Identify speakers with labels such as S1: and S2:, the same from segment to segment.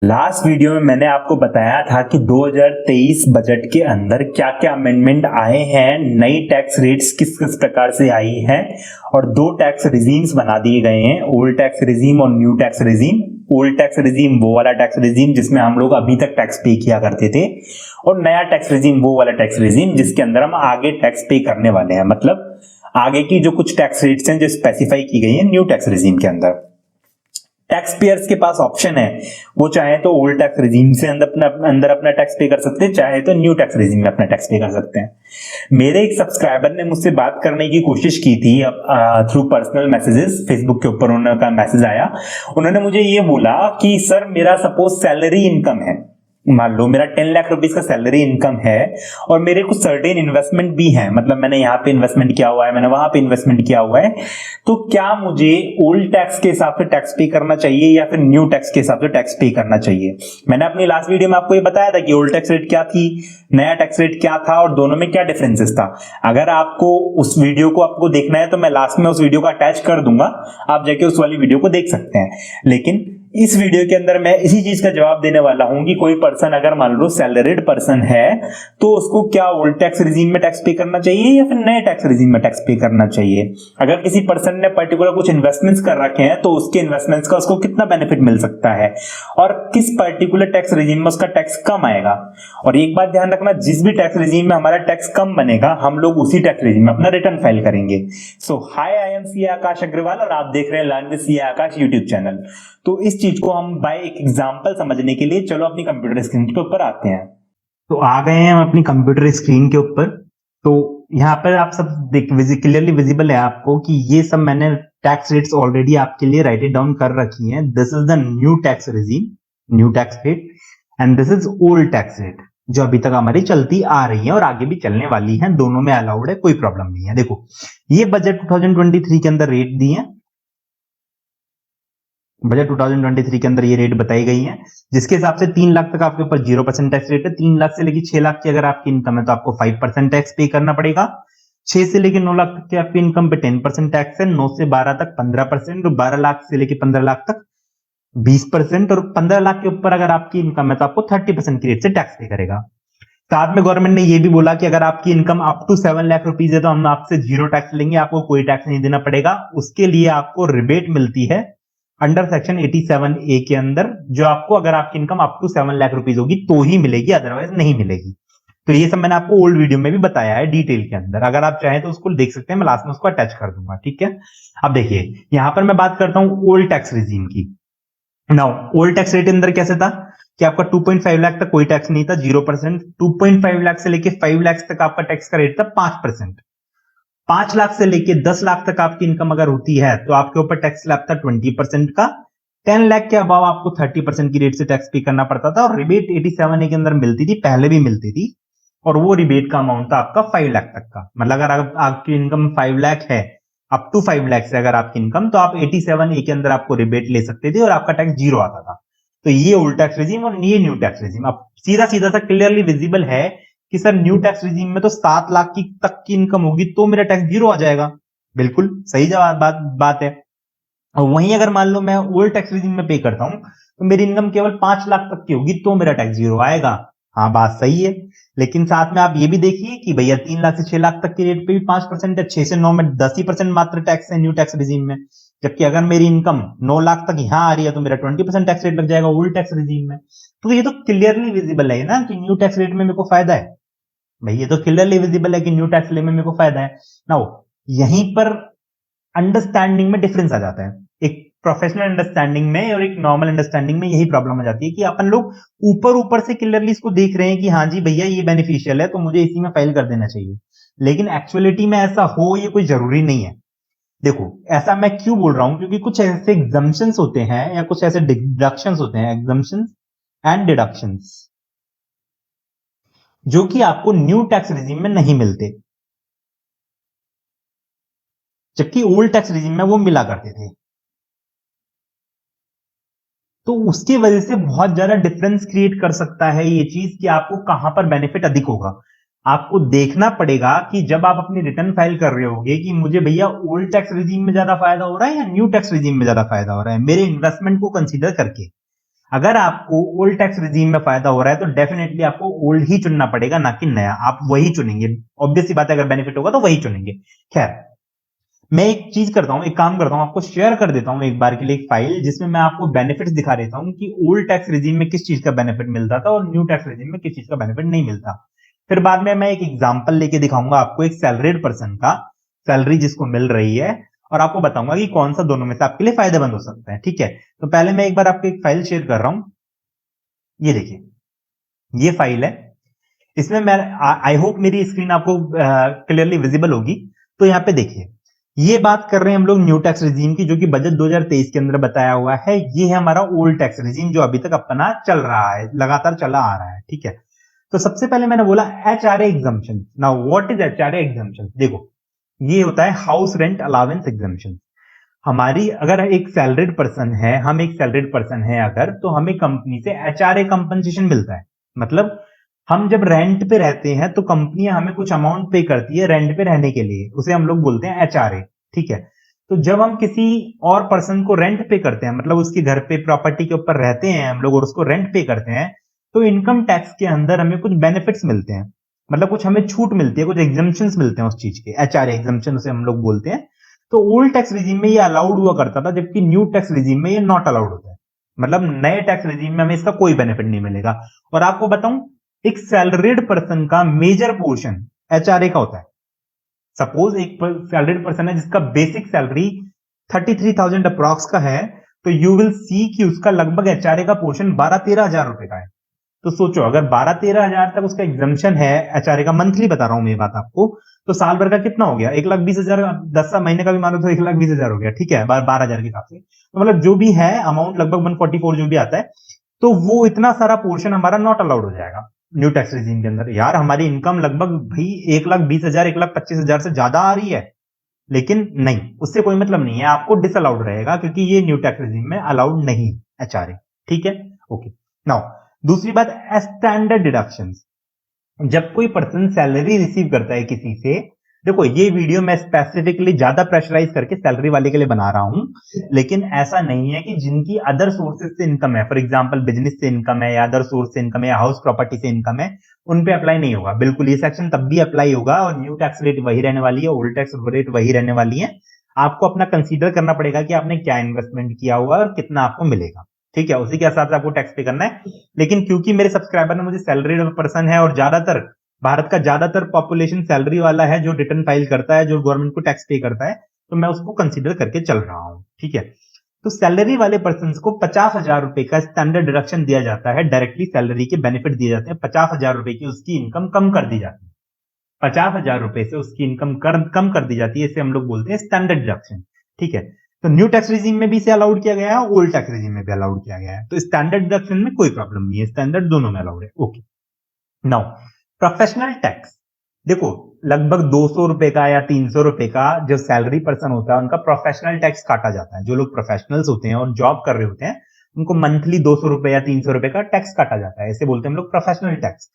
S1: Last video में मैंने आपको बताया था कि 2023 बजट के अंदर क्या क्या अमेंडमेंट आए हैं, नई टैक्स रेट्स किस किस प्रकार से आई हैं और दो टैक्स रिजीम्स बना दिए गए हैं, ओल्ड टैक्स रिजीम और new tax regime. Old tax regime वो वाला टैक्स रिजीम जिसमें हम लोग अभी तक टैक्स पे किया करते थे, और नया टैक्स रिजीम वो वाला टैक्स रिजीम जिसके अंदर हम आगे टैक्स पे करने वाले हैं। मतलब आगे की जो कुछ टैक्स रेट्स हैं जो स्पेसिफाई की गई है न्यू टैक्स रिजीम के अंदर। टैक्स पेयर्स के पास ऑप्शन है, वो चाहे तो ओल्ड टैक्स रिजीम से अंदर अपना टैक्स पे कर सकते हैं, चाहे तो न्यू टैक्स रिजीम में अपना टैक्स पे कर सकते हैं। मेरे एक सब्सक्राइबर ने मुझसे बात करने की कोशिश की थी थ्रू पर्सनल मैसेजेस, फेसबुक के ऊपर उनका मैसेज आया। उन्होंने मुझे ये बोला कि सर मेरा सपोज सैलरी इनकम है, मान लो मेरा 10 लाख रुपीस का सैलरी इनकम है और मेरे कुछ सर्टेन इन्वेस्टमेंट भी है, मतलब मैंने यहाँ पे इन्वेस्टमेंट किया हुआ है, मैंने वहां पे इन्वेस्टमेंट किया हुआ है, तो क्या मुझे ओल्ड टैक्स के हिसाब से टैक्स पे करना चाहिए या फिर न्यू टैक्स के हिसाब से टैक्स पे करना चाहिए। मैंने अपनी लास्ट वीडियो में आपको ये बताया था कि ओल्ड टैक्स रेट क्या थी, नया टैक्स रेट क्या था और दोनों में क्या डिफरेंसेस था। अगर आपको उस वीडियो को आपको देखना है तो मैं लास्ट में उस वीडियो को अटैच कर दूंगा, आप जाके उस वाली वीडियो को देख सकते हैं। लेकिन इस वीडियो के अंदर मैं इसी चीज का जवाब देने वाला हूं कि कोई पर्सन अगर मान लो सैलरीड पर्सन है तो उसको क्या ओल्ड टैक्स रिजीम में टैक्स पे करना चाहिए या फिर नए टैक्स रिजीम में टैक्स पे करना चाहिए। अगर किसी पर्सन ने पर्टिकुलर कुछ इन्वेस्टमेंट्स कर रखे हैं तो उसके इन्वेस्टमेंट्स का उसको कितना बेनिफिट मिल सकता है और किस पर्टिकुलर टैक्स रिजीम में उसका टैक्स कम आएगा। और एक बात ध्यान रखना, जिस भी टैक्स रिजीम में हमारा टैक्स कम बनेगा हम लोग उसी टैक्स रिजीम में अपना रिटर्न फाइल करेंगे। सो हाय, आई एम सी आकाश अग्रवाल और आप देख रहे हैं learn with C Aakash YouTube channel. तो इस चीज को हम बाय एक एग्जांपल समझने के लिए चलो अपनी कंप्यूटर स्क्रीन के ऊपर आते हैं। तो आ गए हैं हम अपनी कंप्यूटर स्क्रीन के ऊपर। तो यहाँ पर आप सब देख क्लियरली विजिबल है आपको कि ये सब मैंने टैक्स रेट्स ऑलरेडी आपके लिए राइट इट डाउन कर रखी हैं। This is the new tax regime, new tax rate, and this is old tax rate जो अभी तक हमारी चलती आ रही है और आगे भी चलने वाली है। दोनों में अलाउड है, कोई प्रॉब्लम नहीं है। देखो ये बजट 2023 के अंदर रेट दी है, बजट 2023 के अंदर ये रेट बताई गई है जिसके हिसाब से 3 लाख तक आपके ऊपर 0% टैक्स रेट है। 3 लाख से लेकर 6 लाख की अगर आपकी इनकम है तो आपको 5% टैक्स पे करना पड़ेगा। 6 से लेकर 9 लाख तक की आपकी इनकम पे 10% टैक्स है, 9 से 12 तक 15%, और 12 लाख से लेकर 15 लाख तक 20%, और 15 लाख के ऊपर अगर आपकी इनकम है तो आपको 30% की रेट से टैक्स पे करेगा। साथ में गवर्नमेंट ने ये भी बोला कि अगर आपकी income up to 7 lakh rupees है तो हम आपसे जीरो टैक्स लेंगे, आपको कोई टैक्स नहीं देना पड़ेगा। उसके लिए आपको रिबेट मिलती है अंडर सेक्शन 87A के अंदर, जो आपको अगर आपकी income up to 7 lakh rupees होगी तो ही मिलेगी, अदरवाइज नहीं मिलेगी। तो ये सब मैंने आपको ओल्ड वीडियो में भी बताया है डिटेल के अंदर, अगर आप चाहें तो उसको देख सकते हैं, मैं लास्ट में उसको अटैच कर दूंगा, ठीक है। अब देखिए यहां पर मैं बात करता हूं ओल्ड टैक्स रिजीम की। नाउ ओल्ड टैक्स रेट अंदर कैसे था कि आपका 2.5 लाख तक कोई टैक्स नहीं था, 0%। 2.5 लाख से लेके 5 लाख तक आपका टैक्स का रेट था 5%। 5 लाख से लेके 10 लाख तक आपकी इनकम अगर होती है तो आपके ऊपर टैक्स स्लैब था 20% का। 10 लाख के अबाव आपको 30% की रेट से टैक्स पे करना पड़ता था, और रिबेट 87A के अंदर मिलती थी, पहले भी मिलती थी, और वो रिबेट का अमाउंट था आपका 5 लाख तक का। मतलब अगर आपकी इनकम 5 लाख है, अप टू 5 लाख से अगर आपकी इनकम, तो आप 87A के अंदर आपको रिबेट ले सकते थे और आपका टैक्स जीरो आता था। तो ये ओल्ड टैक्स रिजीम और ये न्यू टैक्स रिजीम। अब सीधा सीधा सा क्लियरली विजिबल है कि सर न्यू टैक्स रिजीम में तो 7 लाख की तक की इनकम होगी तो मेरा टैक्स जीरो आ जाएगा। बिल्कुल सही जवाब बात है। और वहीं अगर मान लो मैं ओल्ड टैक्स रिजीम में पे करता हूं तो मेरी इनकम केवल 5 लाख तक की होगी तो मेरा टैक्स जीरो आएगा। हाँ, बात सही है, लेकिन साथ में आप ये भी देखिए कि भैया 3 लाख से 6 लाख तक की रेट पे भी 5% है, 6 से 9 में 10% मात्र टैक्स है न्यू टैक्स रिजीम में। जबकि अगर मेरी इनकम 9 लाख तक यहां आ रही है तो मेरा 20% टैक्स रेट लग जाएगा ओल्ड टैक्स रिजीम में। तो ये तो क्लियरली विजिबल है ना कि न्यू टैक्स रेट में मेरे को फायदा है। भाई ये तो क्लियरली विजिबल है कि न्यू टैक्स रेट में मेरे को फायदा है। नाउ यहीं पर अंडरस्टैंडिंग में डिफरेंस आ जाता है। एक प्रोफेशनल अंडरस्टैंडिंग में और एक नॉर्मल अंडरस्टैंडिंग में यही प्रॉब्लम आ जाती है कि अपन लोग ऊपर ऊपर से क्लियरली इसको देख रहे हैं कि हाँ जी भैया ये बेनिफिशियल है तो मुझे इसी में फाइल कर देना चाहिए, लेकिन एक्चुअलिटी में ऐसा हो ये कोई जरूरी नहीं है। देखो ऐसा मैं क्यों बोल रहा हूं, क्योंकि कुछ ऐसे एग्जम्पशंस होते हैं या कुछ ऐसे डिडक्शंस होते हैं, एग्जम्पशंस एंड डिडक्शंस, जो कि आपको न्यू टैक्स रिजीम में नहीं मिलते, जबकि ओल्ड टैक्स रिजीम में वो मिला करते थे। तो उसकी वजह से बहुत ज्यादा डिफरेंस क्रिएट कर सकता है ये चीज कि आपको कहां पर बेनिफिट अधिक होगा। आपको देखना पड़ेगा कि जब आप अपनी रिटर्न फाइल कर रहे होगे कि मुझे भैया ओल्ड टैक्स रिजीम में ज्यादा फायदा हो रहा है या न्यू टैक्स रिजीम में ज्यादा फायदा हो रहा है, मेरे इन्वेस्टमेंट को कंसीडर करके। अगर आपको ओल्ड टैक्स रिजीम में फायदा हो रहा है तो डेफिनेटली आपको ओल्ड ही चुनना पड़ेगा, ना कि नया। आप वही चुनेंगे, ऑब्वियस सी बात है, अगर बेनिफिट होगा तो वही चुनेंगे। खैर, मैं एक चीज करता हूं, एक काम करता हूं, आपको शेयर कर देता हूं एक बार के लिए एक फाइल, जिसमें मैं आपको बेनिफिट्स दिखा देता हूं कि ओल्ड टैक्स रिजीम में किस चीज का बेनिफिट मिलता था और न्यू टैक्स रिजीम में किस चीज का बेनिफिट नहीं मिलता। फिर बाद में मैं एक एग्जांपल लेके दिखाऊंगा आपको एक सैलरीड पर्सन का, सैलरी जिसको मिल रही है, और आपको बताऊंगा कि कौन सा दोनों में से आपके लिए फायदेमंद हो सकता है। ठीक है, तो पहले मैं एक बार आपको एक फाइल शेयर कर रहा हूं। ये देखिए, ये फाइल है। इसमें मैं आई होप मेरी स्क्रीन आपको क्लियरली विजिबल होगी। तो यहाँ पे देखिए, ये बात कर रहे हैं हम लोग न्यू टैक्स रिजीम की, जो कि बजट 2023 के अंदर बताया हुआ है। ये है हमारा ओल्ड टैक्स रिजीम जो अभी तक अपना चल रहा है, लगातार चला आ रहा है। ठीक है, तो सबसे पहले मैंने बोला HRA exemption. Now what is HRA exemption? देखो, ये होता है हाउस रेंट अलावेंस एग्जम्पशन। हमारी अगर एक सैलरीड पर्सन है, हम एक सैलरीड पर्सन है अगर, तो हमें कंपनी से एचआरए कंपनसेशन मिलता है। मतलब हम जब रेंट पे रहते हैं तो कंपनियां हमें कुछ अमाउंट पे करती है रेंट पे रहने के लिए, उसे हम लोग बोलते हैं एचआरए। ठीक है, तो जब हम किसी और पर्सन को रेंट पे करते हैं, मतलब उसके घर पे प्रॉपर्टी के ऊपर रहते हैं हम लोग और उसको रेंट पे करते हैं, तो इनकम टैक्स के अंदर हमें कुछ बेनिफिट्स मिलते हैं, मतलब कुछ हमें छूट मिलती है, कुछ एग्जम्पशंस मिलते हैं उस चीज के, एचआरए एग्जम्पशन उसे हम लोग बोलते हैं। तो ओल्ड टैक्स रिजीम में ये अलाउड हुआ करता था, जबकि न्यू टैक्स रिजीम में ये नॉट अलाउड होता है। मतलब नए टैक्स रिजीम में हमें इसका कोई बेनिफिट नहीं मिलेगा। और आपको बताऊं, एक सैलरीड पर्सन का मेजर पोर्शन एचआरए का होता है। सपोज एक सैलरीड पर्सन है जिसका बेसिक सैलरी 33,000 अप्रॉक्स का है, तो यू विल सी कि उसका लगभग एचआरए का पोर्शन 12-13 हजार रुपए का है। तो सोचो, अगर 12-13 हजार तक उसका एग्जाम्पशन है एचआरए का, मंथली बता रहा हूं मैं ये बात आपको, तो साल भर का कितना हो गया? 1,20,000। 10 महीने का भी मानो तो 1,20,000 हो गया। ठीक है, 12,000 के हिसाब से, तो मतलब जो भी है अमाउंट लगभग 144 जो भी आता है, तो वो इतना सारा पोर्शन हमारा नॉट अलाउड हो जाएगा न्यू टैक्स रिजीम के अंदर। यार हमारी इनकम लगभग भाई 1,20,000 1,25,000 से ज्यादा आ रही है, लेकिन नहीं, उससे कोई मतलब नहीं है, आपको डिसअलाउड रहेगा, क्योंकि ये न्यू टैक्स रिजीम में अलाउड नहीं एचआरए। ठीक है, ओके। नाउ दूसरी बात, स्टैंडर्ड डिडक्शंस। जब कोई पर्सन सैलरी रिसीव करता है किसी से, देखो ये वीडियो मैं स्पेसिफिकली ज्यादा प्रेशराइज करके सैलरी वाले के लिए बना रहा हूं, लेकिन ऐसा नहीं है कि जिनकी अदर सोर्सेज से इनकम है, फॉर एग्जांपल बिजनेस से इनकम है या अदर सोर्स से इनकम है या हाउस प्रॉपर्टी से इनकम है, उन पे अप्लाई नहीं होगा। बिल्कुल, ये सेक्शन तब भी अप्लाई होगा और न्यू टैक्स रेट वही रहने वाली है, ओल्ड टैक्स रेट वही रहने वाली है। आपको अपना कंसीडर करना पड़ेगा कि आपने क्या इन्वेस्टमेंट किया हुआ है और कितना आपको मिलेगा। ठीक है, उसी के हिसाब से आपको टैक्स पे करना है। लेकिन क्योंकि मेरे सब्सक्राइबर में मुझे सैलरी पर्सन है और ज्यादातर भारत का ज्यादातर पॉपुलेशन सैलरी वाला है, जो रिटर्न फाइल करता है, जो गवर्नमेंट को टैक्स पे करता है, तो मैं उसको कंसीडर करके चल रहा हूं। ठीक है, तो सैलरी वाले पर्सन को 50,000 रुपए का स्टैंडर्ड डिडक्शन दिया जाता है, डायरेक्टली सैलरी के बेनिफिट दिए जाते हैं। 50,000 रुपए की उसकी इनकम कम कर दी जाती है, 50,000 रुपए से उसकी इनकम कम कर दी जाती है, इसे हम लोग बोलते हैं स्टैंडर्ड डिडक्शन। ठीक है, तो न्यू टैक्स रिजीम में भी इसे अलाउड किया गया है, ओल्ड टैक्स रिजीम में भी अलाउड किया गया है। तो स्टैंडर्ड डिडक्शन में कोई प्रॉब्लम नहीं है, स्टैंडर्ड दोनों में अलाउड है। Okay, now professional tax. देखो, लगभग 200 रुपए का या 300 रुपए का जो सैलरी पर्सन होता है उनका प्रोफेशनल टैक्स काटा जाता है। जो लोग प्रोफेशनल्स होते हैं और जॉब कर रहे होते हैं, उनको मंथली 200 रुपए या 300 रुपए का टैक्स काटा जाता है, इसे बोलते हैं हम लोग प्रोफेशनल टैक्स।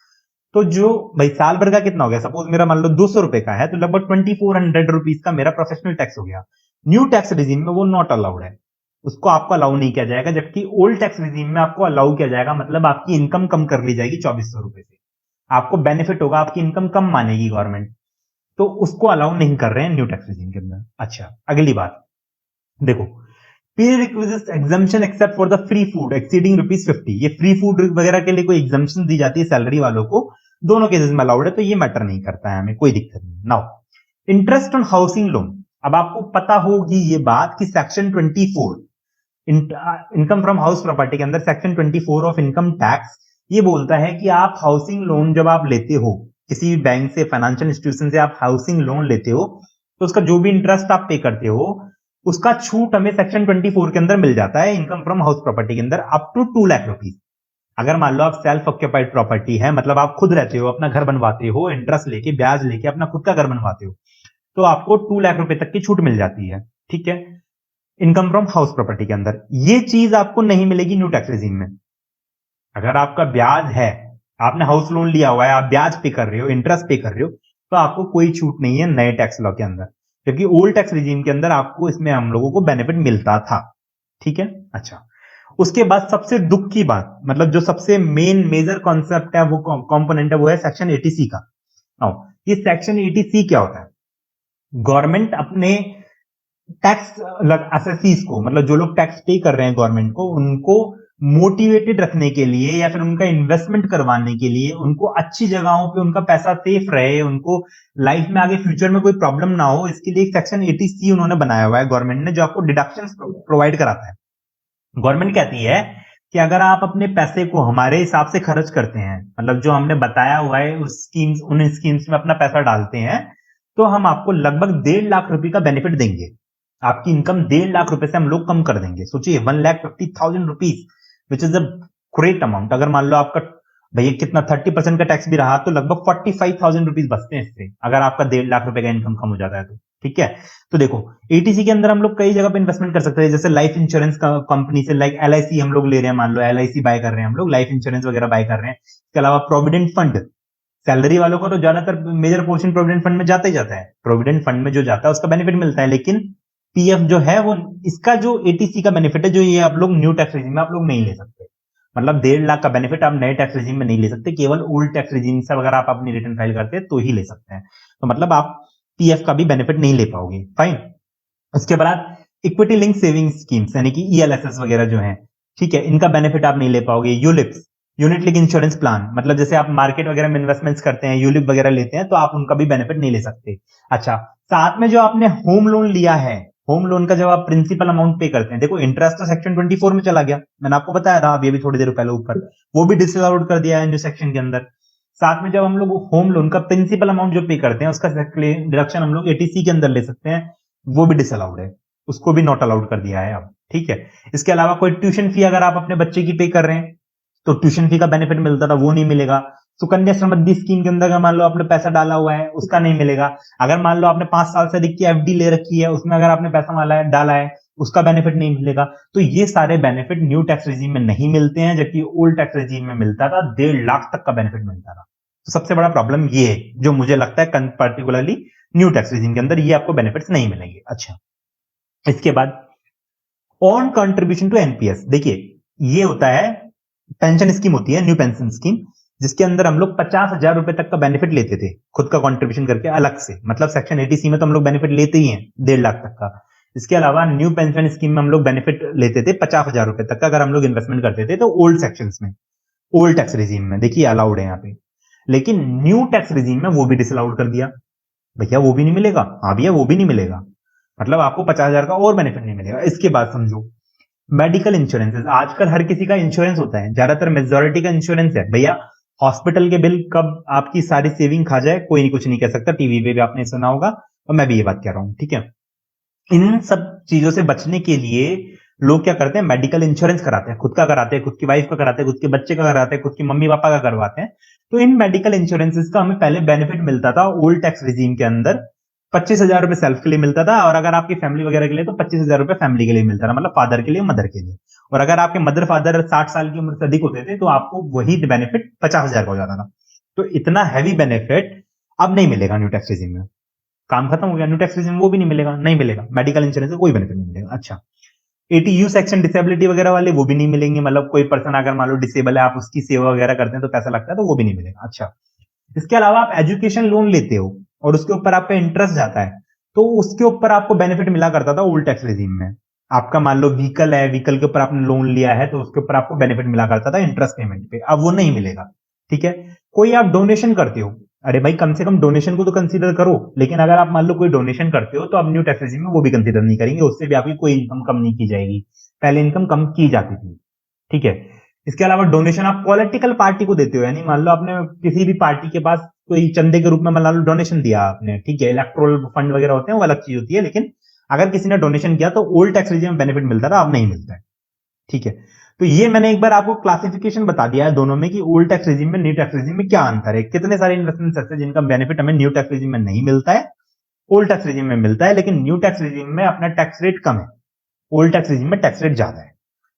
S1: तो जो भाई साल भर का कितना हो गया, सपोज मेरा मान लो 200 रुपए का है, तो लगभग 2400 रुपीज का मेरा प्रोफेशनल टैक्स हो गया। न्यू टैक्स रिजीम में वो नॉट अलाउड है, उसको आपको अलाउ नहीं किया जाएगा, जबकि ओल्ड टैक्स रिजीम में आपको अलाउ किया जाएगा। मतलब आपकी इनकम कम कर ली जाएगी 2400 रुपए से, आपको बेनिफिट होगा, आपकी इनकम कम मानेगी गवर्नमेंट, तो उसको अलाउ नहीं कर रहे हैं न्यू टैक्स रिजीम के अंदर। अच्छा, अगली बात देखो, pre requisite exemption except for the free food exceeding ₹50। ये फ्री फूड वगैरह के लिए कोई एग्जम्पशन दी जाती है सैलरी वालों को, दोनों केसेस में अलाउड है, तो ये मैटर नहीं करता है, हमें कोई दिक्कत नहीं। Now interest on housing loan. अब आपको पता होगी ये बात कि section 24 income from house property के अंदर सेक्शन 24 ऑफ इनकम टैक्स ये बोलता है कि आप हाउसिंग लोन जब आप लेते हो किसी भी बैंक से, फाइनेंशियल इंस्टीट्यूशन से आप हाउसिंग लोन लेते हो, तो उसका जो भी इंटरेस्ट आप पे करते हो उसका छूट हमें सेक्शन 24 के अंदर मिल जाता है, इनकम फ्रॉम हाउस प्रॉपर्टी के अंदर अप टू 2 लाख रुपीज। अगर मान लो आप सेल्फ ऑक्यूपाइड प्रॉपर्टी है, मतलब आप खुद रहते हो, अपना घर बनवाते हो, इंटरेस्ट लेके ब्याज लेके अपना खुद का घर बनवाते हो, तो आपको 2 लाख रुपए तक की छूट मिल जाती है। ठीक है, इनकम फ्रॉम हाउस प्रॉपर्टी के अंदर ये चीज आपको नहीं मिलेगी न्यू टैक्स रिजीम में। अगर आपका ब्याज है, आपने हाउस लोन लिया हुआ है, आप ब्याज पे कर रहे हो, इंटरेस्ट पे कर रहे हो, तो आपको कोई छूट नहीं है नए टैक्स लॉ के अंदर, क्योंकि ओल्ड टैक्स रिजीम के अंदर आपको इसमें हम लोगों को बेनिफिट मिलता था। ठीक है, अच्छा, उसके बाद सबसे दुख की बात, मतलब जो सबसे मेन मेजर कॉन्सेप्ट है, वो कंपोनेंट है, वो है सेक्शन 80C का। नाउ ये सेक्शन 80C क्या होता है? गवर्नमेंट अपने टैक्स असेसीज को, मतलब जो लोग टैक्स पे कर रहे हैं गवर्नमेंट को, उनको मोटिवेटेड रखने के लिए या फिर उनका इन्वेस्टमेंट करवाने के लिए, उनको अच्छी जगहों पे उनका पैसा सेफ रहे, उनको लाइफ में आगे फ्यूचर में कोई प्रॉब्लम ना हो, इसके लिए एक सेक्शन 80C उन्होंने बनाया हुआ है गवर्नमेंट ने, जो आपको डिडक्शंस प्रोवाइड कराता है। गवर्नमेंट कहती है कि अगर आप अपने पैसे को हमारे हिसाब से खर्च करते हैं, मतलब जो हमने बताया हुआ है उस स्कीम्स, उन स्कीम्स में अपना पैसा डालते हैं, तो हम आपको लगभग 1.5 लाख रुपए का बेनिफिट देंगे। आपकी इनकम 1.5 लाख रुपए से हम लोग कम कर देंगे। सोचिए 1,50,000 rupees, which is a great amount. अगर मान लो आपका भैया कितना 30% का टैक्स भी रहा तो लगभग 45,000 रुपीज बचते हैं इससे, अगर आपका 1.5 लाख रुपए का इनकम कम हो जाता है तो। ठीक है, तो देखो 80C के अंदर हम लोग कई जगह पे इन्वेस्टमेंट कर सकते हैं, जैसे लाइफ इंश्योरेंस कंपनी से, लाइक LIC हम लोग ले रहे हैं, मान लो LIC बाय कर रहे हैं हम लोग, लाइफ इंश्योरेंस वगैरह बाय कर रहे हैं। इसके अलावा प्रोविडेंट फंड, सैलरी वालों को तो ज्यादातर मेजर पोर्शन प्रोविडेंट फंड में जाता ही जाता है, प्रोविडेंट फंड में जो जाता है उसका बेनिफिट मिलता है, लेकिन PF जो है वो, इसका जो 80C का बेनिफिट है, जो ये आप लोग न्यू टैक्स रेजिम में आप लोग नहीं ले सकते। मतलब 1.5 लाख का बेनिफिट आप नए टैक्स रेजिम में नहीं ले सकते, केवल ओल्ड टैक्स रेजिम से अगर आप अपनी रिटर्न फाइल करते हैं तो ही ले सकते हैं। तो मतलब आप PF का भी बेनिफिट नहीं ले पाओगे। फाइन। उसके बाद इक्विटी लिंक सेविंग स्कीम्स, यानी कि ELSS वगैरह जो है, ठीक है, इनका बेनिफिट आप नहीं ले पाओगे। ULIPs, unit link insurance plan, मतलब जैसे आप मार्केट वगैरह में इन्वेस्टमेंट्स करते हैं, यूलिप वगैरह लेते हैं, तो आप उनका भी बेनिफिट नहीं ले सकते। अच्छा, साथ में जो आपने होम लोन लिया है, होम लोन का जब आप प्रिंसिपल अमाउंट पे करते हैं, देखो इंटरेस्ट तो सेक्शन 24 में चला गया, मैंने आपको बताया था अभी थोड़ी देर पहले ऊपर, वो भी डिसअलाउड कर दिया है न्यू सेक्शन के अंदर। साथ में जब हम लोग होम लोन का प्रिंसिपल अमाउंट जो पे करते हैं, उसका डिडक्शन हम लोग 80C के अंदर ले सकते हैं, वो भी डिसअलाउड है, उसको भी नॉट अलाउड कर दिया है अब। ठीक है, इसके अलावा कोई ट्यूशन फी अगर आप अपने बच्चे की पे कर रहे हैं, तो ट्यूशन फी का बेनिफिट मिलता था, वो नहीं मिलेगा। सुकन्या समृद्धि स्कीम के अंदर मान लो आपने पैसा डाला हुआ है, उसका नहीं मिलेगा। अगर मान लो आपने 5 साल से अधिक की FD ले रखी है, उसमें अगर आपने पैसा डाला है, उसका बेनिफिट नहीं मिलेगा। तो ये सारे बेनिफिट न्यू टैक्स रेजिम में नहीं मिलते हैं, जबकि ओल्ड टैक्स रेजिम में मिलता था, 1.5 लाख तक का बेनिफिट मिलता था। तो सबसे बड़ा प्रॉब्लम ये है, जो मुझे लगता है पर्टिकुलरली न्यू टैक्स रेजिम के अंदर ये आपको बेनिफिट्स नहीं मिलेंगे। अच्छा, इसके बाद ऑन कंट्रीब्यूशन टू NPS, देखिए ये होता है पेंशन स्कीम, होती है न्यू पेंशन स्कीम, जिसके अंदर हम लोग 50,000 रुपए तक का बेनिफिट लेते थे खुद का कंट्रीब्यूशन करके अलग से। मतलब सेक्शन 80C में तो हम लोग बेनिफिट लेते ही हैं 1.5 लाख तक का। इसके अलावा न्यू पेंशन स्कीम में हम लोग बेनिफिट लेते थे 50,000 रुपए तक का, अगर हम लोग इन्वेस्टमेंट करते थे तो ओल्ड सेक्शंस में, ओल्ड टैक्स रिजीम में, देखिए अलाउड है यहाँ पे। लेकिन न्यू टैक्स रिजीम में वो भी डिसअलाउड कर दिया, भैया वो भी नहीं मिलेगा। हाँ भैया वो भी नहीं मिलेगा, मतलब आपको 50,000 का और बेनिफिट नहीं मिलेगा। इसके बाद समझो मेडिकल इंश्योरेंस, आजकल हर किसी का इंश्योरेंस होता है, ज्यादातर मेजोरिटी का इंश्योरेंस है भैया। हॉस्पिटल के बिल कब आपकी सारी सेविंग खा जाए कोई कुछ नहीं कह सकता, टीवी पे भी आपने सुना होगा और मैं भी ये बात कह रहा हूं। ठीक है, इन सब चीजों से बचने के लिए लोग क्या करते हैं, मेडिकल इंश्योरेंस कराते हैं, खुद का कराते हैं, खुद की वाइफ का कराते हैं, खुद के बच्चे का कराते हैं, खुद की मम्मी पापा का करवाते हैं। तो इन मेडिकल इंश्योरेंसेस का हमें पहले बेनिफिट मिलता था ओल्ड टैक्स रिजीम के अंदर, 25,000 रुपए सेल्फ के लिए मिलता था, और अगर आपकी फैमिली वगैरह के लिए तो 25,000 रुपए फैमिली के लिए मिलता था, मतलब फादर के लिए, मदर के लिए। और अगर आपके मदर फादर 60 साल की उम्र से अधिक होते थे तो आपको वही बेनिफिट 50,000 का हो जाता था। तो इतना हैवी बेनिफिट अब नहीं मिलेगा न्यू टैक्स रिजीम में, काम खत्म हो गया। न्यू टैक्स रिजीम वो भी नहीं मिलेगा, नहीं मिलेगा, मेडिकल इंश्योरेंस का कोई बेनिफिट नहीं मिलेगा। अच्छा, 80U सेक्शन डिसेबिलिटी वगैरह वाले वो भी नहीं मिलेंगे, मतलब कोई पर्सन अगर मान लो डिसेबल है, आप उसकी सेवा वगैरह करते हैं तो पैसा लगता है, तो वो भी नहीं मिलेगा। अच्छा, इसके अलावा आप एजुकेशन लोन लेते हो और उसके ऊपर आपका इंटरेस्ट जाता है, तो उसके ऊपर आपको बेनिफिट मिला करता था ओल्ड टैक्स रिजीम में। आपका मान लो व्हीकल है, व्हीकल के ऊपर आपने लोन लिया है, तो उसके ऊपर आपको बेनिफिट मिला करता था इंटरेस्ट पेमेंट पे, अब वो नहीं मिलेगा। ठीक है, कोई आप डोनेशन करते हो, अरे भाई कम से कम डोनेशन को तो कंसीडर करो, लेकिन अगर आप मान लो कोई डोनेशन करते हो तो अब न्यू टैक्स रेजिम में वो भी कंसीडर नहीं करेंगे, उससे भी आपकी कोई इनकम कम नहीं की जाएगी, पहले इनकम कम की जाती थी। ठीक है, इसके अलावा डोनेशन आप पॉलिटिकल पार्टी को देते हो, यानी मान लो आपने किसी भी पार्टी के पास कोई चंदे के रूप में मान लो डोनेशन दिया आपने, ठीक है, इलेक्ट्रोल फंड वगैरह होते हैं वो अलग चीज होती है, लेकिन अगर किसी ने डोनेशन किया तो ओल्ड टैक्स रेजिम में बेनिफिट मिलता था, अब नहीं मिलता है। ठीक है, तो ये मैंने एक बार आपको क्लासिफिकेशन बता दिया है दोनों में कि ओल्ड टैक्स रेजिम में न्यू टैक्स रेजिम में क्या अंतर है। कितने सारे इन्वेस्टमेंट ऐसे जिनका बेनिफिट हमें न्यू टैक्स रेजिम में नहीं मिलता है, ओल्ड टैक्स रेजिम में मिलता है, लेकिन न्यू टैक्स रेजिम में अपना टैक्स रेट कम है, ओल्ड टैक्स रेजिम में टैक्स रेट ज्यादा है।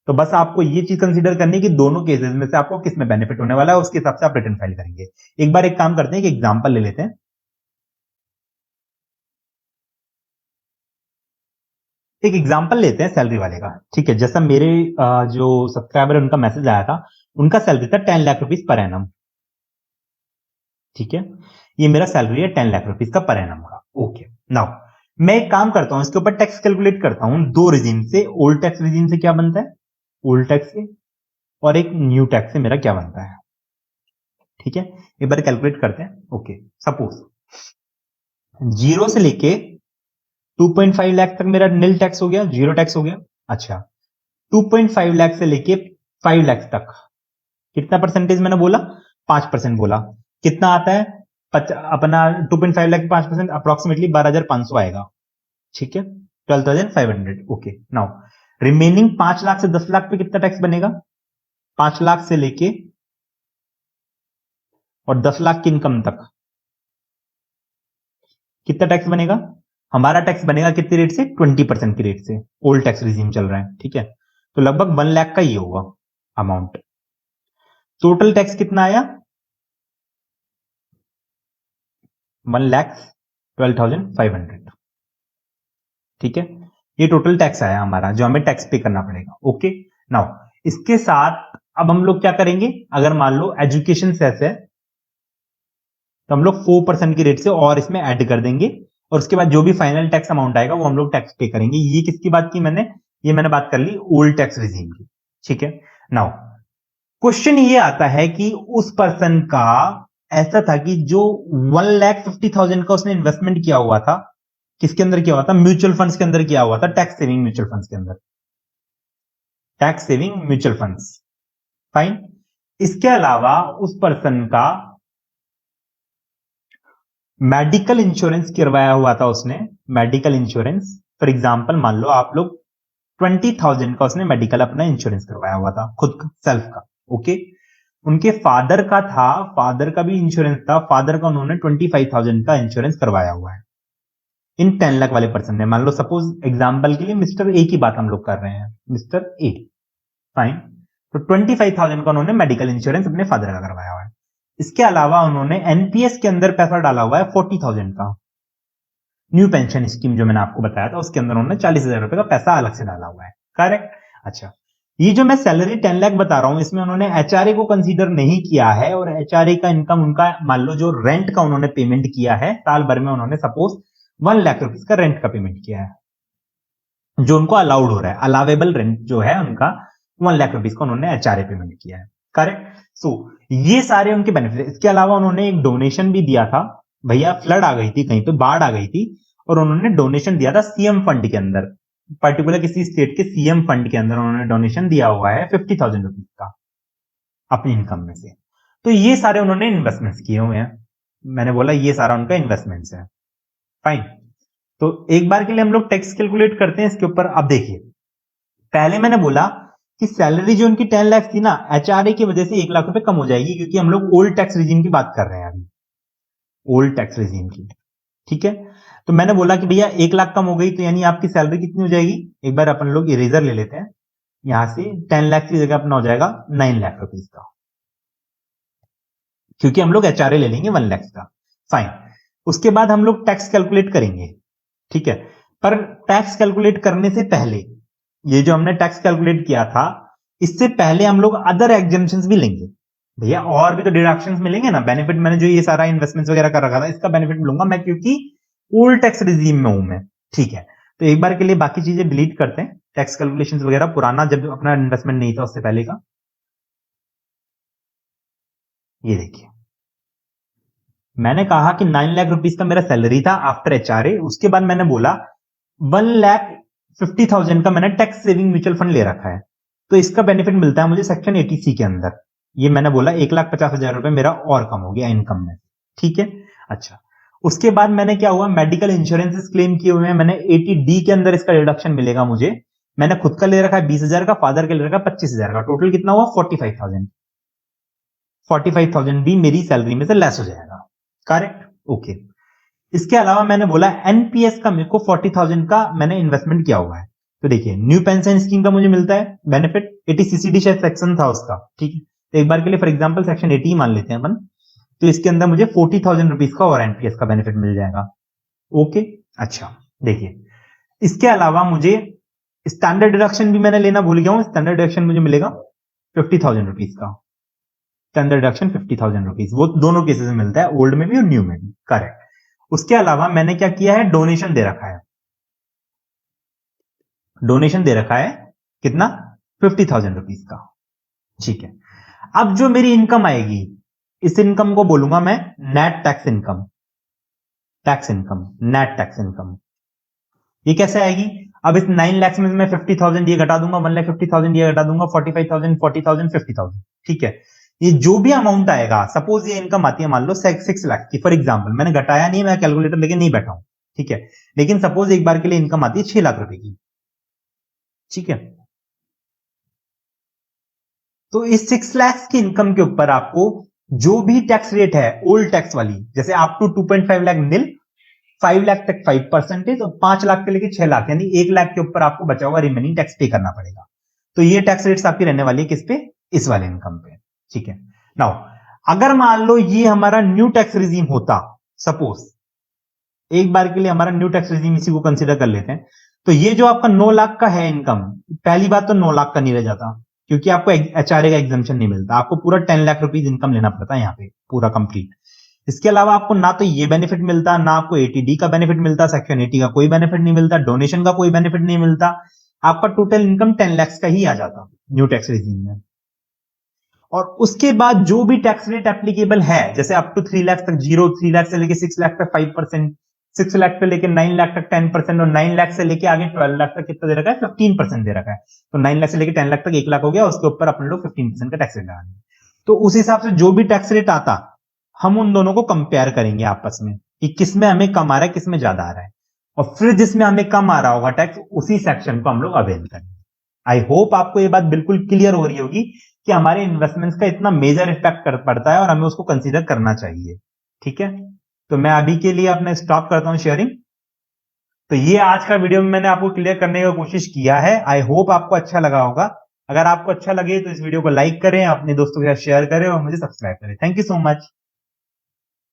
S1: तो बस आपको ये चीज कंसीडर करनी है कि दोनों केसेस में से आपको किस में बेनिफिट होने वाला है, उसके हिसाब से आप रिटर्न फाइल करेंगे। एक बार एक काम करते हैं कि एग्जांपल ले लेते हैं। एक एग्जांपल लेते हैं सैलरी वाले का, ठीक है। जैसा मेरे जो सब्सक्राइबर उनका मैसेज आया था, उनका सैलरी था 10 लाख रुपीज पर एनम, ठीक है। ये मेरा सैलरी है 10 लाख रुपीज का पर एनम का। ओके, नाउ मैं एक काम करता हूं, इसके ऊपर टैक्स कैलकुलेट करता हूं दो रिजीम से। ओल्ड टैक्स रिजीम से क्या बनता है, ओल्ड टैक्स से, और एक न्यू टैक्स से मेरा क्या बनता है, ठीक है। एक बार कैलकुलेट करते हैं। ओके, सपोज 0 से लेके 2.5 लाख तक मेरा नील टैक्स हो गया, जीरो टैक्स हो गया। अच्छा, 2.5 लाख से लेके 5 लाख तक कितना परसेंटेज मैंने बोला, 5% बोला। कितना आता है अपना 2.5 लाख 5%, अप्रोक्सीमेटली 12,500 आएगा, ठीक है, 12,500। ओके, नाउ रिमेनिंग 5 लाख से 10 लाख पे कितना टैक्स बनेगा, 5 लाख से लेके और 10 लाख की इनकम तक कितना टैक्स बनेगा, हमारा टैक्स बनेगा कितने रेट से, 20% की रेट से। ओल्ड टैक्स रिजीम चल रहा है, ठीक है। तो लगभग 1 लाख का ये होगा अमाउंट। टोटल टैक्स कितना आया, 1,12,500, ठीक है। ये टोटल टैक्स आया हमारा, जो हमें टैक्स पे करना पड़ेगा। ओके, नाउ इसके साथ अब हम लोग क्या करेंगे, अगर मान लो एजुकेशन सेस है तो हम लोग 4% की रेट से और इसमें ऐड कर देंगे, और उसके बाद जो भी फाइनल टैक्स अमाउंट आएगा वो हम लोग टैक्स पे करेंगे। ये किसकी बात की मैंने, ये मैंने बात कर ली ओल्ड टैक्स रिजीम की, ठीक है। नाउ क्वेश्चन ये आता है कि उस पर्सन का ऐसा था कि जो 1,50,000 का उसने इन्वेस्टमेंट किया हुआ था, किसके अंदर किया हुआ था, म्यूचुअल फंड्स के अंदर किया हुआ था, टैक्स सेविंग म्यूचुअल फंड्स के अंदर, tax saving mutual funds, fine. इसके अलावा उस पर्सन का मेडिकल इंश्योरेंस करवाया हुआ था उसने, मेडिकल इंश्योरेंस। फॉर एग्जाम्पल मान लो आप लोग 20,000 का उसने मेडिकल अपना इंश्योरेंस करवाया हुआ था खुद का, सेल्फ का। ओके, उनके फादर का था, फादर का भी इंश्योरेंस था, फादर का उन्होंने 25,000 का इंश्योरेंस करवाया हुआ है। इन 10 लाख वाले पर्सन ने, मान लो सपोज एग्जाम्पल के लिए मिस्टर ए की बात हम लोग कर रहे हैं, मिस्टर ए, फाइन। तो 25,000 का उन्होंने मेडिकल इंश्योरेंस अपने फादर का करवाया हुआ है। इसके अलावा उन्होंने एनपीएस के अंदर पैसा डाला हुआ है 40,000 का, न्यू पेंशन स्कीम जो मैंने आपको बताया था उसके अंदर उन्होंने 40,000 रुपए का पैसा अलग से डाला हुआ है, करेक्ट। अच्छा, ये जो मैं सैलरी 10 लाख बता रहा हूं इसमें उन्होंने एचआरए को कंसीडर नहीं किया है, और एचआरए का इनकम उनका मान लो जो रेंट का उन्होंने पेमेंट किया है साल भर में, उन्होंने सपोज 1 लाख रुपीज का रेंट का पेमेंट किया है, जो उनको अलाउड हो रहा है, अलावेबल रेंट जो है उनका 1 लाख रुपीज का उन्होंने एचआरए पेमेंट किया है, करेक्ट। सो ये सारे उनके बेनिफिट। इसके अलावा उन्होंने एक डोनेशन भी दिया था, भैया फ्लड आ गई थी कहीं पे, बाढ़ आ गई थी, और उन्होंने डोनेशन दिया था सीएम फंड के अंदर, पर्टिकुलर किसी स्टेट के सीएम फंड के अंदर उन्होंने डोनेशन दिया हुआ है 50,000 रुपीज का अपनी इनकम में से। तो ये सारे उन्होंने इन्वेस्टमेंट्स किए हुए हैं, मैंने बोला ये सारा उनका इन्वेस्टमेंट्स है, फाइन। तो एक बार के लिए हम लोग टैक्स कैलकुलेट करते हैं इसके ऊपर। अब देखिए, पहले मैंने बोला कि सैलरी जो उनकी 10 लाख थी ना, एचआरए की वजह से 1 लाख रुपए कम हो जाएगी, क्योंकि हम लोग ओल्ड टैक्स रिजीम की बात कर रहे हैं अभी, ओल्ड टैक्स रिजीम की, ठीक है। तो मैंने बोला कि भैया 1 लाख कम हो गई, तो यानी आपकी सैलरी कितनी हो जाएगी, एक बार अपन लोग इरेजर ले लेते हैं, यहां से 10 लाख की जगह अपना हो जाएगा 9 लाख रुपीज का, क्योंकि हम लोग एचआरए ले लेंगे 1 लाख का, फाइन। उसके बाद हम लोग टैक्स कैलकुलेट करेंगे, ठीक है। पर टैक्स कैलकुलेट करने से पहले, ये जो हमने टैक्स कैलकुलेट किया था, इससे पहले हम लोग अदर एग्जेम्पशंस भी लेंगे भैया, और भी तो डिडक्शंस मिलेंगे ना, बेनिफिट। मैंने जो ये सारा इन्वेस्टमेंट्स वगैरह कर रखा था इसका बेनिफिट लूंगा मैं, क्योंकि ओल्ड टैक्स रिजीम में हूं मैं, ठीक है। तो एक बार के लिए बाकी चीजें डिलीट करते हैं, टैक्स कैलकुलेशंस वगैरह पुराना जब अपना इन्वेस्टमेंट नहीं था उससे पहले का। ये देखिए, मैंने कहा कि 9 लाख रुपीज का मेरा सैलरी था आफ्टर एचआरए, उसके बाद मैंने बोला 1,50,000 का मैंने टैक्स सेविंग म्यूचुअल फंड ले रखा है, तो इसका बेनिफिट मिलता है मुझे सेक्शन 80C के अंदर। ये मैंने बोला 1,50,000 रुपए मेरा और कम हो गया इनकम में, ठीक है। अच्छा, उसके बाद मैंने क्या हुआ, मेडिकल इंश्योरेंस क्लेम किए हुए हैं मैंने, 80D के अंदर इसका रिडक्शन मिलेगा मुझे। मैंने खुद का ले रखा है 20,000 का, फादर के ले रखा है 25,000 का, टोटल कितना हुआ 45,000। 45,000 भी मेरी सैलरी में से लेस हो जाएगा, करेक्ट, ओके। इसके अलावा मैंने बोला एनपीएस का मेरे को 40,000 का मैंने इन्वेस्टमेंट किया हुआ है, तो देखिए न्यू पेंशन स्कीम का मुझे मिलता है बेनिफिट, 80CCD शायद सेक्शन था उसका, ठीक है। तो एक बार के लिए फॉर एग्जांपल सेक्शन 80 मान लेते हैं अपन, तो इसके अंदर मुझे 40,000 रुपीज का और एनपीएस का बेनिफिट मिल जाएगा, ओके। अच्छा, देखिए इसके अलावा मुझे स्टैंडर्ड डिडक्शन भी मैंने लेना भूल गया हूं, स्टैंडर्ड डिडक्शन मुझे मिलेगा 50,000 रुपीज का, स्टैंडर्ड डिडक्शन 50,000 रुपीज, वो दोनों केसेस में मिलता है, ओल्ड में भी और न्यू में भी, करेक्ट। उसके अलावा मैंने क्या किया है, डोनेशन दे रखा है, डोनेशन दे रखा है कितना, 50,000 रुपीज का, ठीक है। अब जो मेरी इनकम आएगी, इस इनकम को बोलूंगा मैं net tax income, tax income, net tax income. ये कैसे आएगी, अब इस 9 लाख में मैं 50,000 ये घटा दूंगा, 1,50,000 ये घटा दूंगा, 45,000, 40,000, 50,000, ठीक है। ये जो भी अमाउंट आएगा, सपोज ये इनकम आती है मान लो 6 लाख की, फॉर एग्जांपल, मैंने घटाया नहीं, मैं कैलकुलेटर लेके नहीं बैठा हूं, ठीक है, लेकिन सपोज एक बार के लिए इनकम आती है 6 लाख रुपए की, ठीक है। तो इस 6 लाख की इनकम के ऊपर आपको जो भी टैक्स रेट है, ओल्ड टैक्स वाली, जैसे आप टू 2.5 लाख नील, 5 लाख तक 5%, और 5 लाख से लेके 6 लाख, यानी 1 लाख के ऊपर आपको बचा हुआ रिमेनिंग टैक्स पे करना पड़ेगा। तो ये टैक्स रेट्स आपकी रहने वाली है किस पे, इस वाले इनकम पे, ठीक है। नाउ अगर मान लो ये हमारा न्यू टैक्स रिजीम होता, सपोज एक बार के लिए हमारा न्यू टैक्स रिजीम इसी को कंसिडर कर लेते हैं, तो ये जो आपका 9 लाख का है इनकम, पहली बात तो 9 लाख का नहीं रह जाता, क्योंकि आपको एचआरए का एग्जाम्पशन नहीं मिलता, आपको पूरा 10 लाख रुपीज इनकम लेना पड़ता है यहाँ पे पूरा कंप्लीट। इसके अलावा आपको ना तो ये बेनिफिट मिलता, ना आपको एटीडी का बेनिफिट मिलता, सेक्शन 80 का कोई बेनिफिट नहीं मिलता, डोनेशन का कोई बेनिफिट नहीं मिलता, आपका टोटल इनकम 10 लाख का ही आ जाता न्यू टैक्स रिजीम में। और उसके बाद जो भी टैक्स रेट एप्लीकेबल है, जैसे अप टू 3 लाख तक 3 लाख से लेके 6 लाख तक 5%, 6 लाख से लेके 9 लाख तक 10%, और 9 लाख से लेके आगे 12 लाख तक कितना दे रखा है, 15% दे रखा है। तो 9 लाख से लेके 10 लाख तक 1 लाख हो गया, उसके ऊपर अपने लोग 15% का टैक्स रेट लगाएंगे। तो उस हिसाब से जो भी टैक्स रेट आता, हम उन दोनों को कंपेयर करेंगे आपस में कि किसमें हमें कम आ रहा है, किसमें ज्यादा आ रहा है, और फिर जिसमें हमें कम आ रहा होगा टैक्स, उसी सेक्शन को हम लोग अवेल करेंगे। आई होप आपको ये बात बिल्कुल क्लियर हो रही होगी कि हमारे इन्वेस्टमेंट्स का इतना मेजर इफेक्ट पड़ता है और हमें उसको कंसीडर करना चाहिए, ठीक है। तो मैं अभी के लिए अपने स्टॉप करता हूं शेयरिंग। तो ये आज का वीडियो में मैंने आपको क्लियर करने की कोशिश किया है, आई होप आपको अच्छा लगा होगा। अगर आपको अच्छा लगे तो इस वीडियो को लाइक करें, अपने दोस्तों के साथ शेयर करें और मुझे सब्सक्राइब करें। Thank you so much.